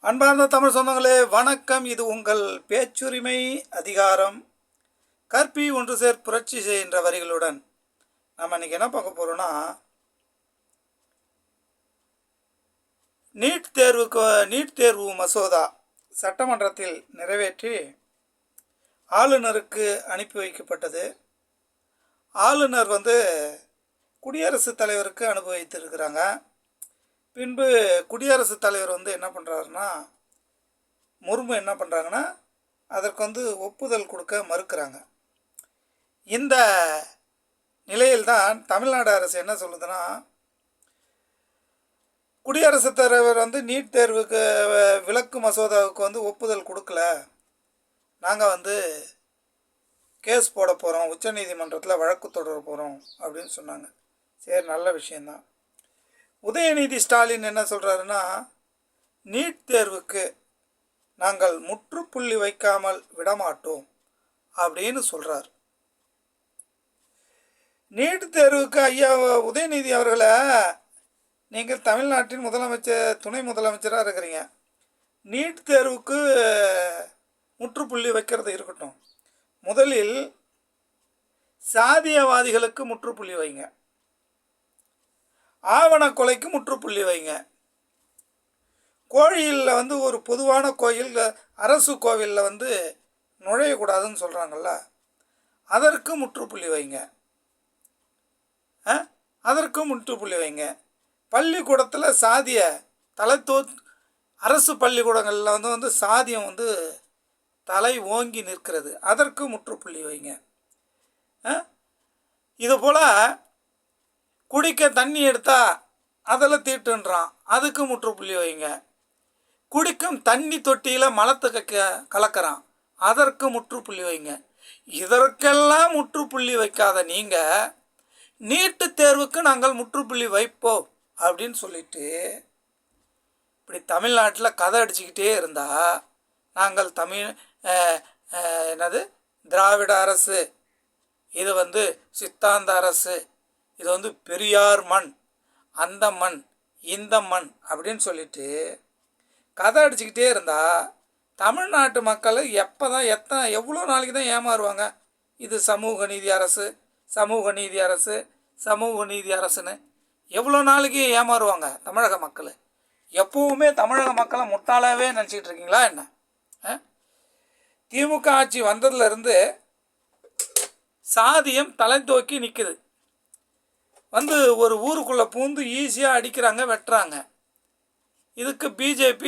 அன்பார்ந்த தமிழ் சொந்தங்களே வணக்கம். இது உங்கள் பேச்சுரிமை அதிகாரம். கற்பி ஒன்று சேர் புரட்சி செய்கின்ற வரிகளுடன் நம்ம இன்னைக்கு என்ன பார்க்க போறோம்னா, நீட் தேர்வு மசோதா சட்டமன்றத்தில் நிறைவேற்றி ஆளுநருக்கு அனுப்பி வைக்கப்பட்டது. ஆளுநர் குடியரசுத் தலைவருக்கு அனுப்பி வைத்திருக்கிறாங்க. பின்பு குடியரசுத் தலைவர் என்ன பண்ணுறாருன்னா, முர்மு என்ன பண்ணுறாங்கன்னா, அதற்கு ஒப்புதல் கொடுக்க மறுக்கிறாங்க. இந்த நிலையில்தான் தமிழ்நாடு அரசு என்ன சொல்லுதுன்னா, குடியரசுத் தலைவர் நீட் தேர்வுக்கு விலக்கு மசோதாவுக்கு ஒப்புதல் கொடுக்கல, நாங்கள் கேஸ் போட போகிறோம், உச்சநீதிமன்றத்தில் வழக்கு தொடர போகிறோம் அப்படின்னு சொன்னாங்க. சரி, நல்ல விஷயந்தான். உதயநிதி ஸ்டாலின் என்ன சொல்கிறாருன்னா, நீட் தேர்வுக்கு நாங்கள் முற்றுப்புள்ளி வைக்காமல் விடமாட்டோம் அப்படின்னு சொல்கிறார். நீட் தேர்வுக்கு ஐயா உதயநிதி அவர்களை, நீங்கள் தமிழ்நாட்டின் துணை முதலமைச்சராக இருக்கிறீங்க. நீட் தேர்வுக்கு முற்றுப்புள்ளி வைக்கிறது இருக்கட்டும், முதலில் சாதியவாதிகளுக்கு முற்றுப்புள்ளி வைங்க, ஆவண கொலைக்கு முற்றுப்புள்ளி வைங்க, கோயிலில் ஒரு பொதுவான கோயில், அரசு கோவிலில் நுழையக்கூடாதுன்னு சொல்கிறாங்கல்ல, அதற்கு முற்றுப்புள்ளி வைங்க, அதற்கு முற்றுப்புள்ளி வைங்க. பள்ளிக்கூடத்தில் சாதிய அரசு பள்ளிக்கூடங்களில் சாதியம் தலை ஓங்கி நிற்கிறது, அதற்கு முற்றுப்புள்ளி வைங்க. இதுபோல் குடிக்க தண்ணி எடுத்தால் அதில் தீட்டுன்றான், அதுக்கு முற்றுப்புள்ளி வைங்க. குடிக்கும் தண்ணி தொட்டியில் மலத்தை கலக்கிறான், அதற்கு முற்றுப்புள்ளி வைங்க. இதற்கெல்லாம் முற்றுப்புள்ளி வைக்காத நீங்கள், நீட்டு தேர்வுக்கு நாங்கள் முற்றுப்புள்ளி வைப்போம் அப்படின்னு சொல்லிட்டு இப்படி தமிழ்நாட்டில் கதை அடிச்சுக்கிட்டே இருந்தால், நாங்கள் திராவிட அரசு, இது சித்தாந்த அரசு, இது பெரியார் மண், அந்த மண் இந்த மண் அப்படின்னு சொல்லிட்டு கதை அடிச்சுக்கிட்டே இருந்தால், தமிழ்நாட்டு மக்கள் எவ்வளோ நாளைக்கு தான் ஏமாறுவாங்க? இது சமூக நீதி அரசு, சமூக நீதி அரசு, சமூக நீதி அரசுன்னு எவ்வளோ நாளைக்கு ஏமாறுவாங்க தமிழக மக்கள்? எப்பவுமே தமிழக மக்களை முட்டாளாவே நினச்சிக்கிட்டு இருக்கீங்களா என்ன? திமுக ஆட்சி வந்ததுலேருந்து சாதியம் தலை தூக்கி நிற்குது. ஒரு ஊருக்குள்ளே பூந்து ஈஸியாக அடிக்கிறாங்க, வெட்டுறாங்க. இதுக்கு பிஜேபி